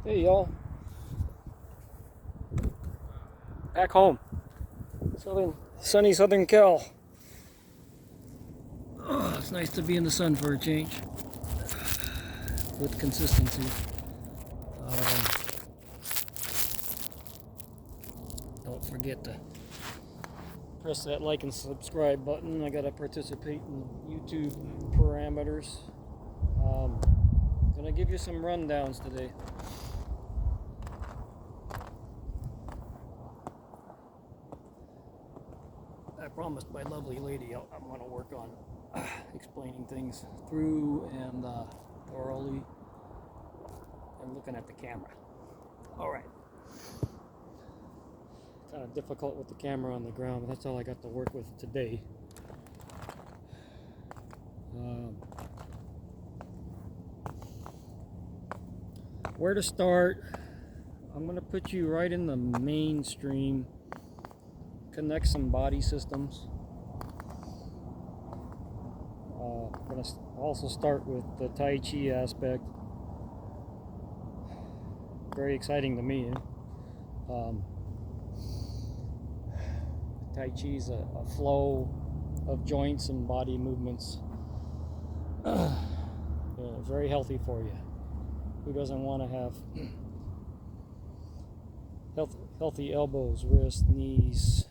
Hey y'all, back home, sunny Southern Cal. Oh, it's nice to be in the sun for a change, with consistency. Don't forget to press that like and subscribe button. I gotta participate in YouTube parameters. Gonna give you some rundowns today. I promised my lovely lady I'm going to work on explaining things through and thoroughly and looking at the camera. Alright. Kind of difficult with the camera on the ground, but that's all I got to work with today. Where to start? I'm going to put you right in the mainstream. Connect some body systems. I'm going to also start with the Tai Chi aspect. Very exciting to me. Tai Chi is a flow of joints and body movements. Very healthy for you. Who doesn't want to have healthy elbows, wrists, knees,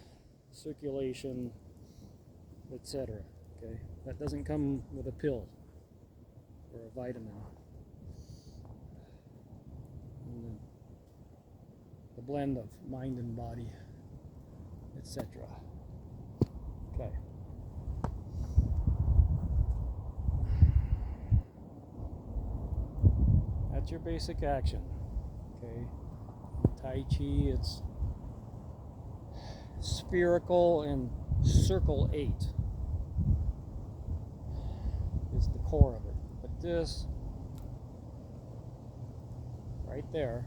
circulation, etc. Okay, that doesn't come with a pill or a vitamin. And the blend of mind and body, etc. Okay. That's your basic action. Okay. Tai Chi, it's spherical and circle 8 is the core of it. But this right there,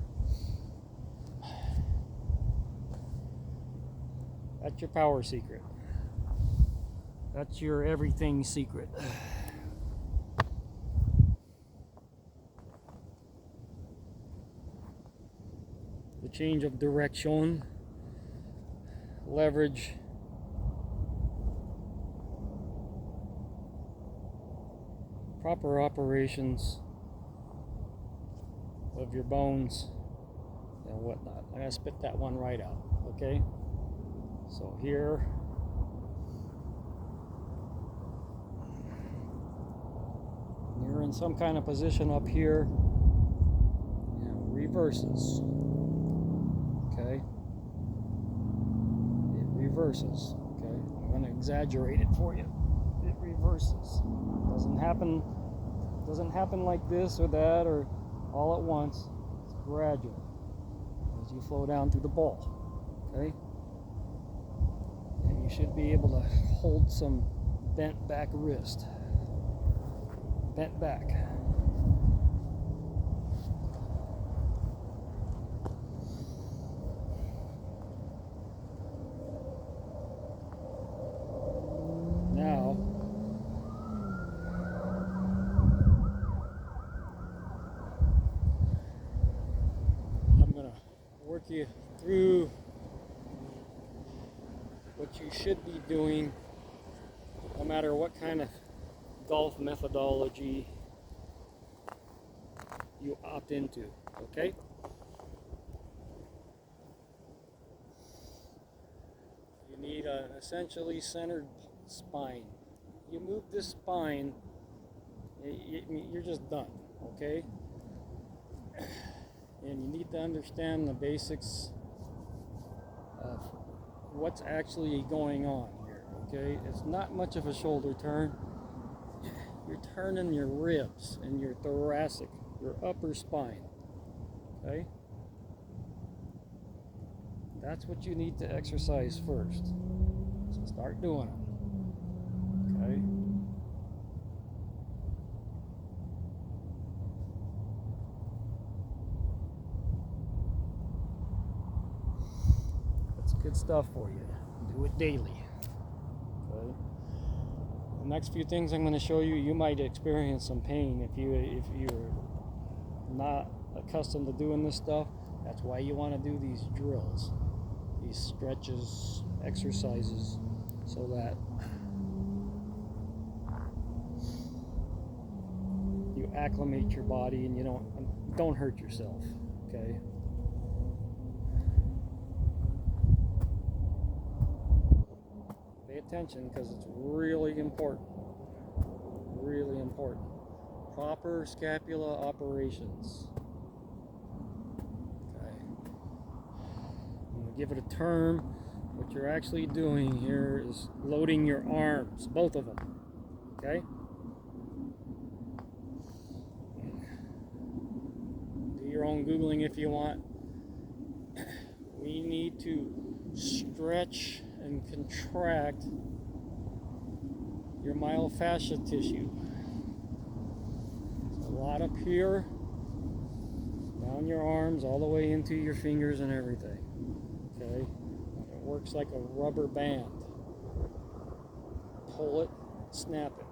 that's your power secret. That's your everything secret. The change of direction, leverage, proper operations of your bones and whatnot. I'm going to spit that one right out, okay? So here, you're in some kind of position up here, reverses, okay? It reverses, okay? I'm going to exaggerate it for you. It reverses. Doesn't happen like this or that or all at once. It's gradual as you flow down through the ball, okay? And you should be able to hold some bent back wrist. Bent back. Now, I'm going to work you through what you should be doing no matter what kind of golf methodology you opt into, okay? You need an essentially centered spine. You move this spine, you're just done, okay? And you need to understand the basics of what's actually going on here, okay? It's not much of a shoulder turn. You're turning your ribs and your thoracic, your upper spine, okay? That's what you need to exercise first. So start doing it, okay? That's good stuff for you. Do it daily, okay? The next few things I'm going to show you, you might experience some pain if you're not accustomed to doing this stuff. That's why you want to do these drills, these stretches, exercises, so that you acclimate your body and you don't hurt yourself. Okay. Pay attention, because it's really important. Really important. Proper scapula operations. Okay. I'm going to give it a term. What you're actually doing here is loading your arms, both of them. Okay? Do your own Googling if you want. We need to stretch and contract your myofascial tissue. There's a lot up here, down your arms, all the way into your fingers and everything. Okay? It works like a rubber band. Pull it, snap it.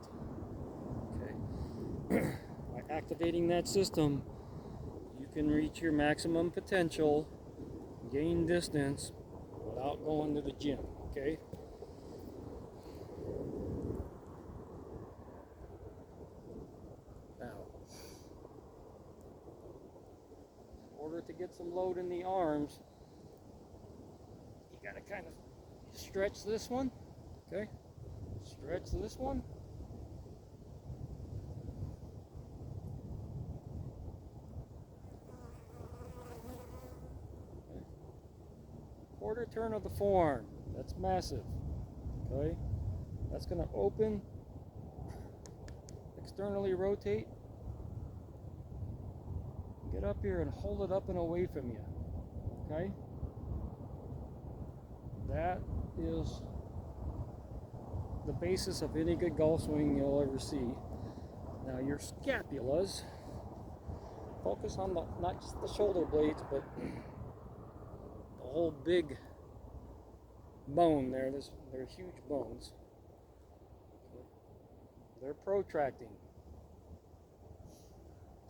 Okay? By activating that system, you can reach your maximum potential, gain distance, without going to the gym. Okay? Now, in order to get some load in the arms, you gotta kind of stretch this one. Okay? Stretch this one. Okay. Quarter turn of the forearm. That's massive. Okay? That's going to open, externally rotate, get up here and hold it up and away from you. Okay? That is the basis of any good golf swing you'll ever see. Now your scapulas, focus on not just the shoulder blades, but the whole big bone there. They're huge bones. They're protracting.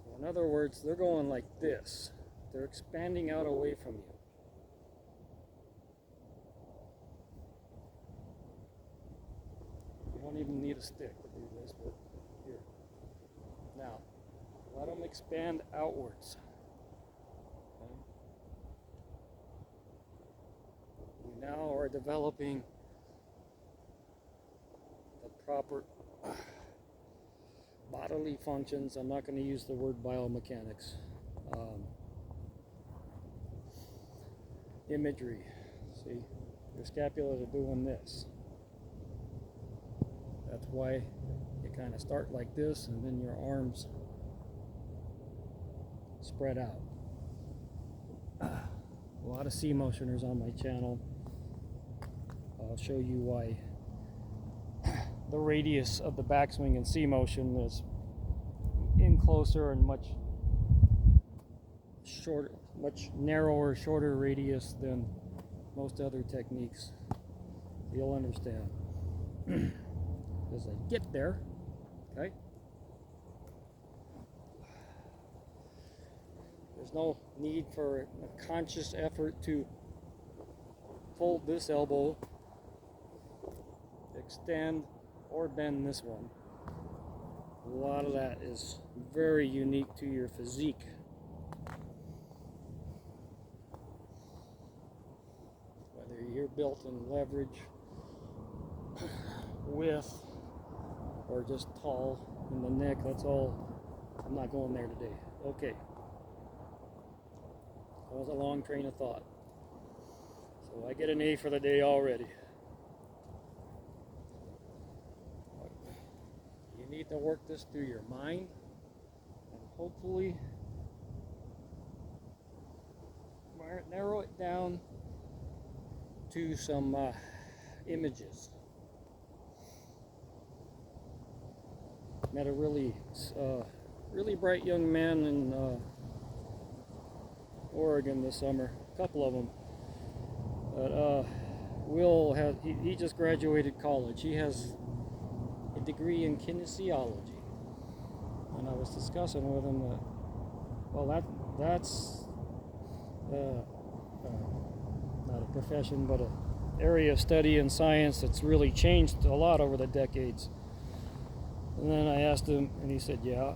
So in other words, they're going like this. They're expanding out away from you. You don't even need a stick to do this, but here. Now, let them expand outwards. Okay. We now are developing the proper bodily functions. I'm not going to use the word biomechanics. Imagery. See, your scapulas are doing this. That's why you kind of start like this, and then your arms spread out. A lot of C motioners on my channel. I'll show you why the radius of the backswing in C motion is in closer and much shorter, much narrower, shorter radius than most other techniques. You'll understand as I get there. Okay. There's no need for a conscious effort to fold this elbow, extend, or bend this one. A lot of that is very unique to your physique. Whether you're built in leverage, width, or just tall in the neck, that's all. I'm not going there today. Okay. That was a long train of thought. So I get an A for the day already. You need to work this through your mind, and hopefully narrow it down to some images. Met a really bright young man in Oregon this summer, a couple of them. But Will has, he just graduated college. He has a degree in kinesiology. And I was discussing with him that, well, that's not a profession, but a area of study and science that's really changed a lot over the decades. And then I asked him, and he said, yeah.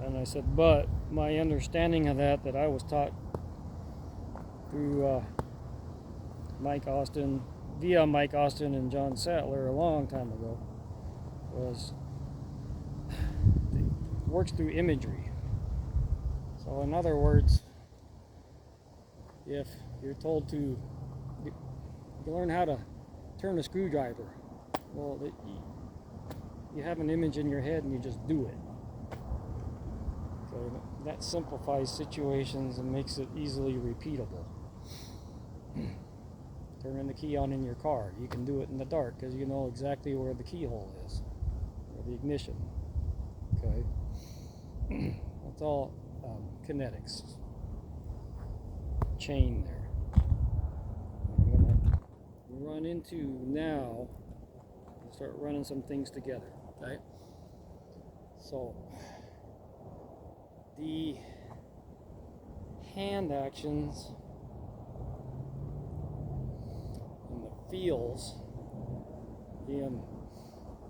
And I said, but my understanding of that I was taught through via Mike Austin and John Sattler a long time ago, was it works through imagery. So in other words, if you're told to learn how to turn a screwdriver, well, you have an image in your head and you just do it. So that simplifies situations and makes it easily repeatable. Turning the key on in your car, you can do it in the dark because you know exactly where the keyhole is, or the ignition. Okay, that's all kinetics. Chain there. What I'm gonna run into now, start running some things together. Okay, so the hand actions and the feels in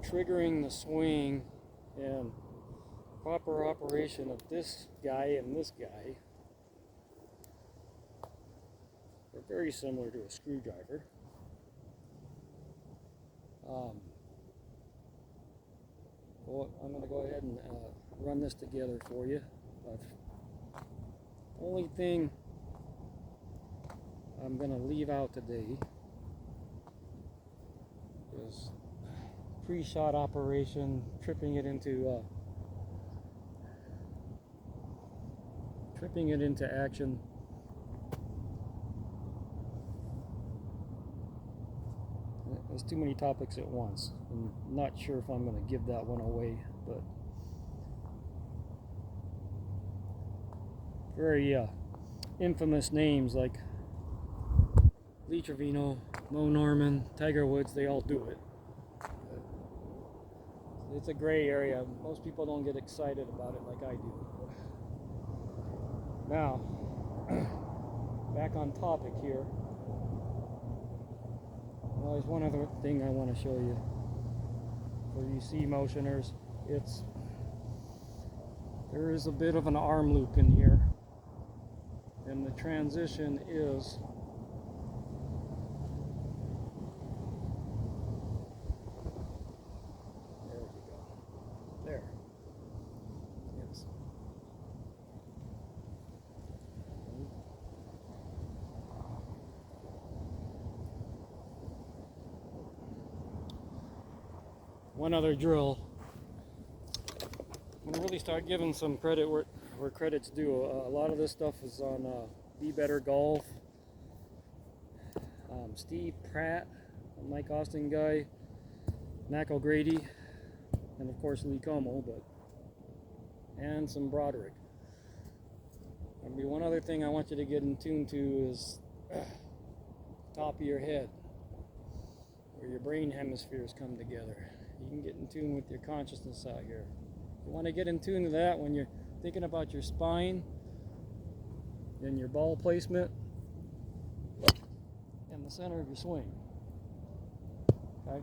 triggering the swing and proper operation of this guy and this guy are very similar to a screwdriver. Well, I'm going to go ahead and run this together for you. Only thing I'm going to leave out today is pre-shot operation, tripping it into action. There's too many topics at once. I'm not sure if I'm going to give that one away, but very infamous names like Lee Trevino, Mo Norman, Tiger Woods, they all do it. It's a gray area. Most people don't get excited about it like I do. Now, back on topic here. Well, there's one other thing I want to show you. For you C motioners, there is a bit of an arm loop in here, and the transition is there. Yes. One other drill. I'm going to really start giving some credit where credit's due. A lot of this stuff is on Be Better Golf. Steve Pratt, a Mike Austin guy, Mac O'Grady, and of course Lee Como, and some Broderick. And one other thing I want you to get in tune to is top of your head, where your brain hemispheres come together. You can get in tune with your consciousness out here. You want to get in tune to that when you're thinking about your spine and your ball placement and the center of your swing. Okay?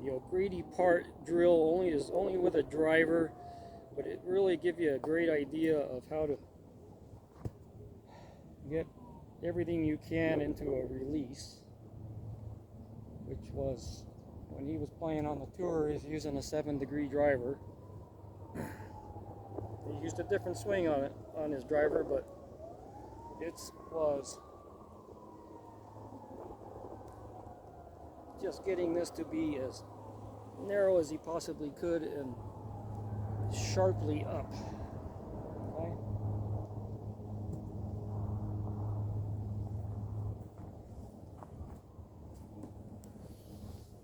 The O'Grady part drill is only with a driver, but it really gives you a great idea of how to get everything you can into a release, which was when he was playing on the tour. He's using a 7-degree driver. He used a different swing on it, on his driver, but it was just getting this to be as narrow as he possibly could and sharply up. Okay?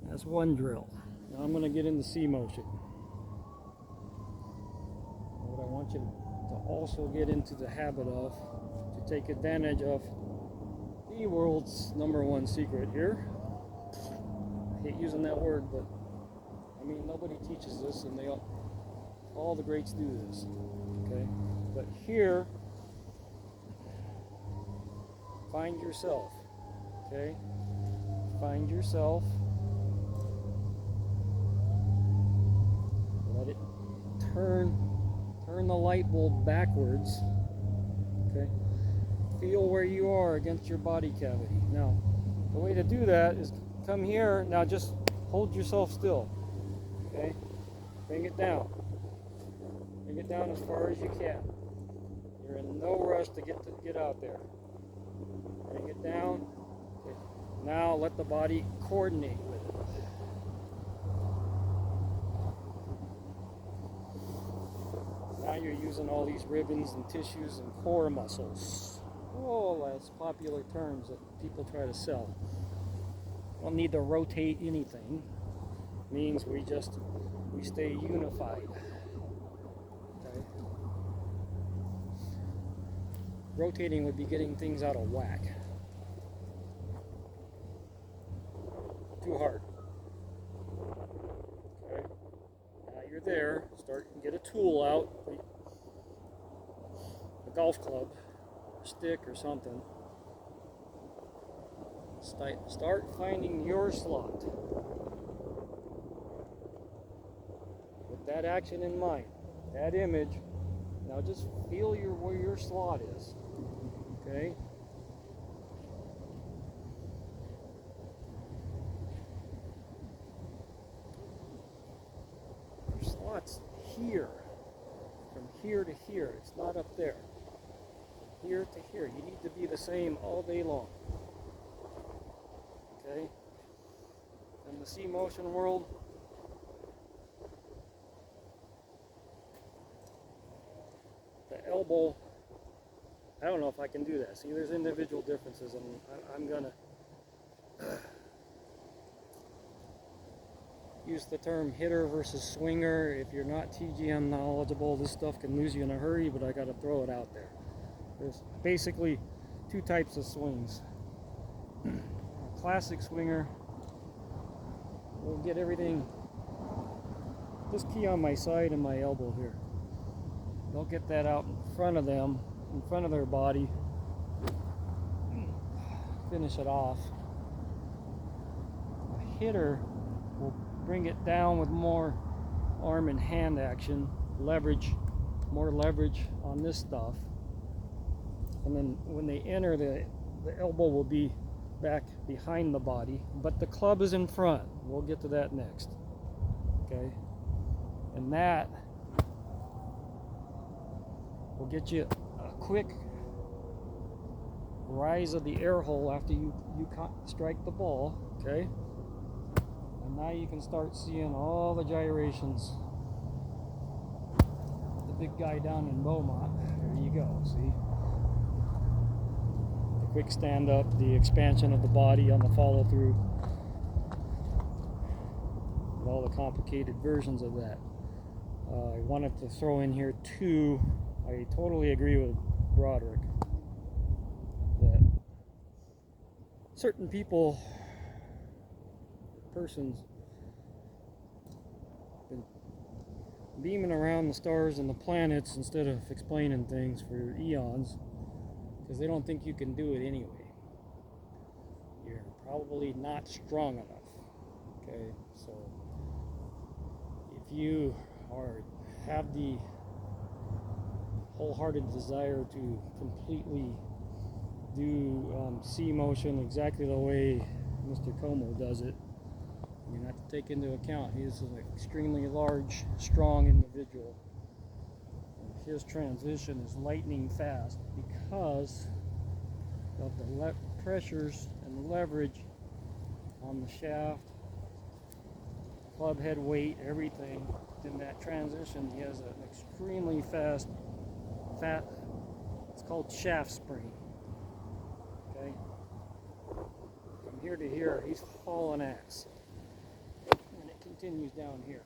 That's one drill. Now I'm going to get into C motion. What I want you to also get into the habit of, to take advantage of the world's #1 secret here. I hate using that word, but I mean, nobody teaches this, and all the greats do this. Okay, but here, find yourself. Okay, find yourself. Let it turn the light bulb backwards. Okay, feel where you are against your body cavity. Now, the way to do that is come here. Now, just hold yourself still. Okay, bring it down. Bring it down as far as you can. You're in no rush to get out there. Bring it down. Okay. Now let the body coordinate with it. Now you're using all these ribbons and tissues and core muscles. Oh, that's popular terms that people try to sell. Don't need to rotate anything. It means we stay unified. Okay. Rotating would be getting things out of whack. Too hard. Okay. Now you're there. Start and get a tool out. A golf club, a stick or something. Start finding your slot. With that action in mind, that image. Now just feel where your slot is. Okay? Your slot's here. From here to here. It's not up there. From here to here. You need to be the same all day long. Okay? In the sea motion world, the elbow, I don't know if I can do that. See, there's individual differences, and I'm gonna use the term hitter versus swinger. If you're not TGM knowledgeable, this stuff can lose you in a hurry, but I gotta throw it out there. There's basically two types of swings. A classic swinger will get everything, this key on my side and my elbow here. They'll get that out in front of them, in front of their body, finish it off. A hitter will bring it down with more arm and hand action, leverage, more leverage on this stuff. And then when they enter, the elbow will be back behind the body, but the club is in front. We'll get to that next. Okay? And that will get you a quick rise of the air hole after you strike the ball. Okay? And now you can start seeing all the gyrations. The big guy down in Beaumont. There you go. See? The quick stand up, the expansion of the body on the follow through. And all the complicated versions of that. I wanted to throw in here too. I totally agree with Broderick that certain persons been beaming around the stars and the planets instead of explaining things for eons because they don't think you can do it anyway. You're probably not strong enough. Okay, so if you have the wholehearted desire to completely do sea motion exactly the way Mr. Como does it, you have to take into account he's an extremely large, strong individual. And his transition is lightning fast because of the pressures and the leverage on the shaft, club head weight, everything. In that transition, he has an extremely fast, it's called shaft spring. Okay? From here to here, he's hauling ass. And it continues down here.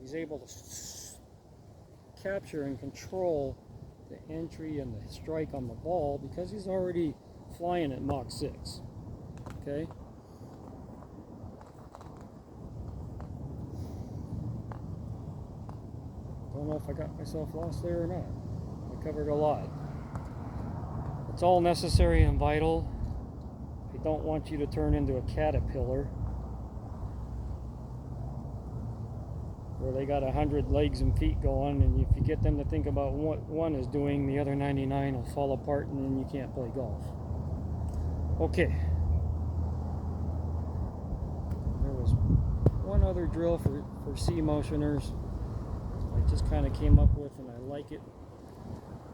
He's able to capture and control the entry and the strike on the ball because he's already flying at Mach 6. Okay? don't know if I got myself lost there or not. I covered a lot. It's all necessary and vital. I don't want you to turn into a caterpillar where they got 100 legs and feet going, and if you get them to think about what one is doing, the other 99 will fall apart and then you can't play golf. Okay. There was one other drill for C motioners I just kind of came up with, and I like it,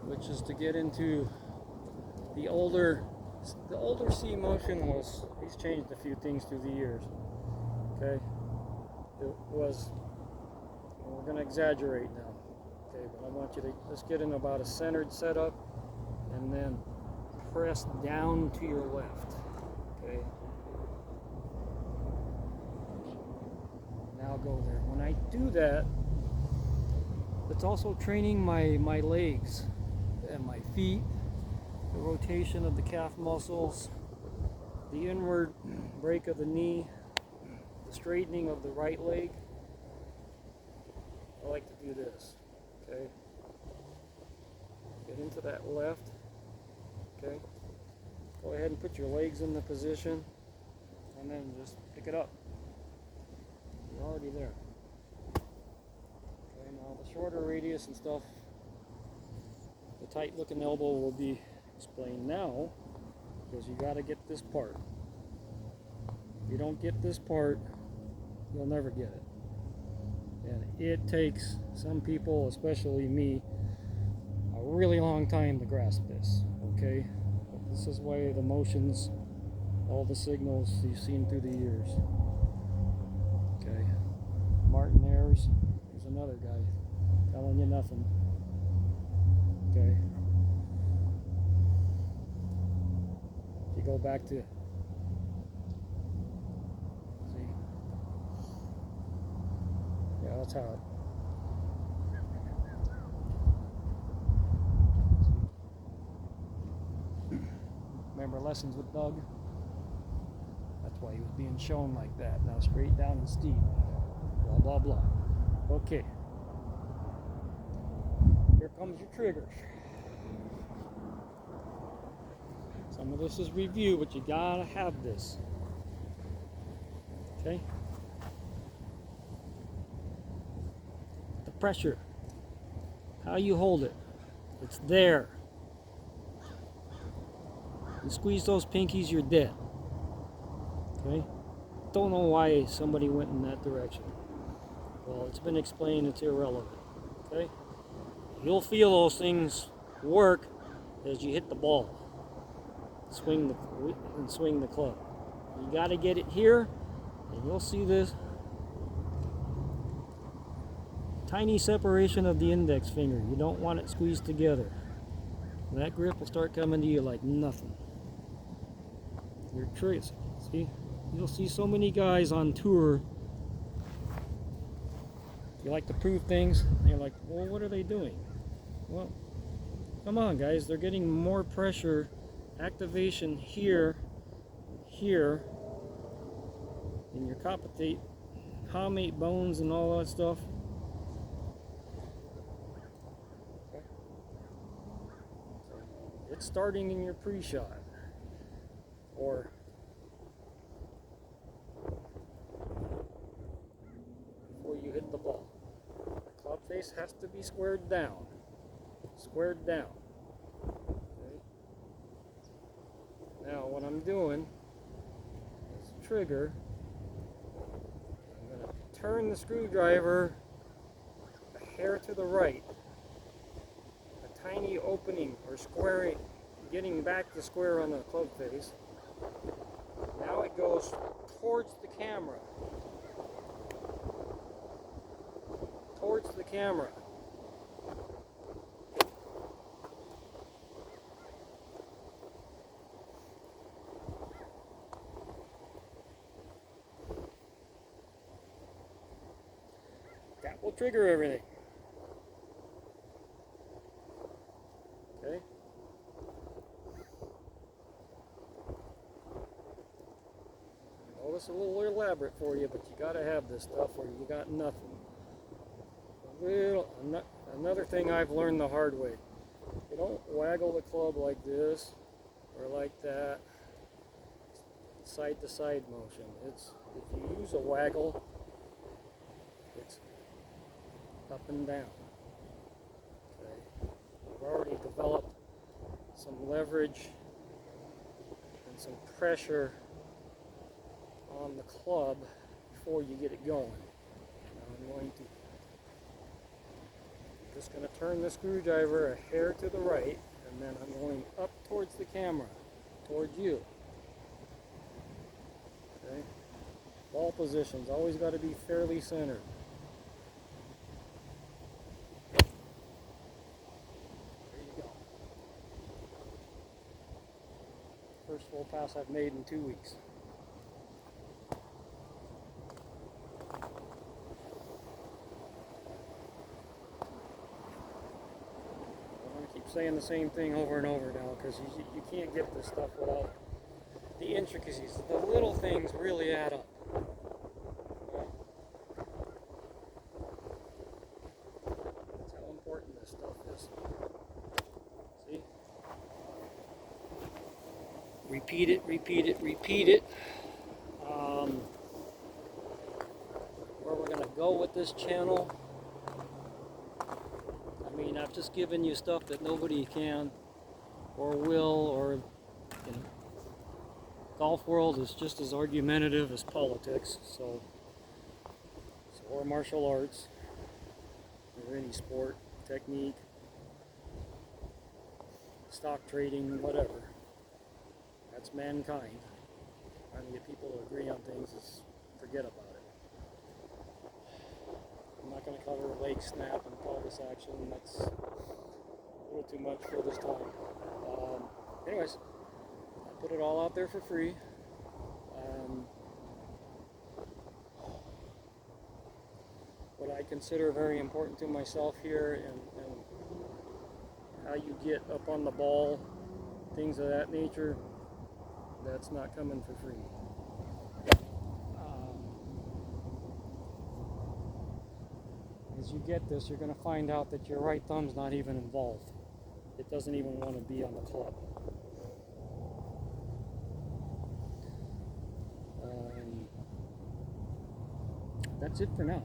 which is to get into the older C motion was, he's changed a few things through the years. Okay. It was, we're going to exaggerate now. Okay, but I want you to just get in about a centered setup and then press down to your left. Okay. Now go there. When I do that, it's also training my legs and my feet, the rotation of the calf muscles, the inward break of the knee, the straightening of the right leg. I like to do this. Okay. Get into that left. Okay. Go ahead and put your legs in the position and then just pick it up. You're already there. Okay, now the shorter radius and stuff, the tight looking elbow will be explained now, because you got to get this part. If you don't get this part, you'll never get it. And it takes some people, especially me, a really long time to grasp this. Okay? But this is why the motions, all the signals you've seen through the years. Okay? Martin Ayers, here's another guy telling you nothing. Okay? If you go back to, see? Yeah, that's how it. Remember Lessons with Doug? That's why he was being shown like that. Now straight down and steep. Blah, blah, blah. Okay. Here comes your triggers. Some of this is review, but you gotta have this. Okay? The pressure. How you hold it. It's there. You squeeze those pinkies, you're dead. Okay? Don't know why somebody went in that direction. Well, it's been explained, it's irrelevant. Okay? You'll feel those things work as you hit the ball. Swing the club. You got to get it here, and you'll see this tiny separation of the index finger. You don't want it squeezed together. That grip will start coming to you like nothing. Your tricks, see? You'll see so many guys on tour. You like to prove things, and you're like, well, what are they doing? Well, come on, guys. They're getting more pressure, activation here, in your capitate, palmate bones and all that stuff. Okay. So it's starting in your pre-shot, or before you hit the ball. The club face has to be squared down. Squared down. Okay. Now what I'm doing is trigger. I'm going to turn the screwdriver a hair to the right. A tiny opening or squaring, getting back to square on the club face. Now it goes towards the camera. Towards the camera. That will trigger everything. Okay? I know this is a little elaborate for you, but you gotta have this stuff or you got nothing. I'm not another thing I've learned the hard way. You don't waggle the club like this or like that, side to side motion. It's, if you use a waggle, it's up and down. Okay, you've already developed some leverage and some pressure on the club before you get it going. Now I'm just going to turn the screwdriver a hair to the right, and then I'm going up towards the camera, towards you. Okay? Ball positions always got to be fairly centered. There you go. First full pass I've made in 2 weeks. Saying the same thing over and over now, because you can't get this stuff without the intricacies. The little things really add up. That's how important this stuff is. See? Repeat it, repeat it, repeat it. Where we're going to go with this channel, I mean, I've just given you stuff that nobody can or will, or golf world is just as argumentative as politics, so or martial arts, or any sport, technique, stock trading, whatever. That's mankind. Trying to get people to agree on things is forget about it. I'm not going to cover leg snap and pelvis action. That's a little too much for this time. Anyways, I put it all out there for free. What I consider very important to myself here, and how you get up on the ball, things of that nature, that's not coming for free. As you get this, you're going to find out that your right thumb's not even involved. It doesn't even want to be on the club. That's it for now.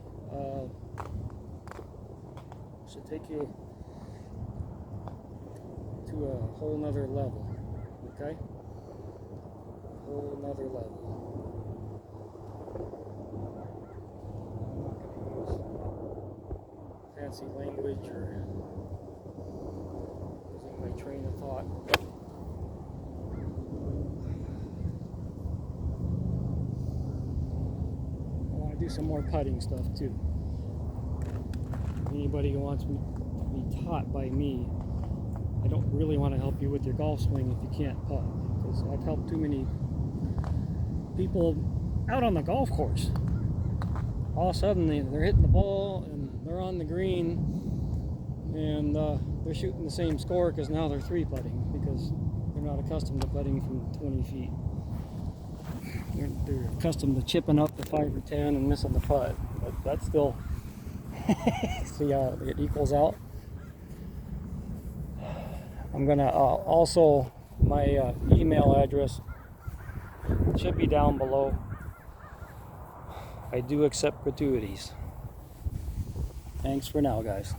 Should take you to a whole nother level. Okay? A whole nother level. Fancy language or losing my train of thought. I want to do some more putting stuff too. Anybody who wants me to be taught by me, I don't really want to help you with your golf swing if you can't putt, because I've helped too many people out on the golf course. All of a sudden they're hitting the ball and they're on the green, and they're shooting the same score because now they're three putting, because they're not accustomed to putting from 20 feet. They're accustomed to chipping up to 5 or 10 and missing the putt, but that's still see how it equals out. I'm gonna also, my email address should be down below. I do accept gratuities. Thanks for now, guys.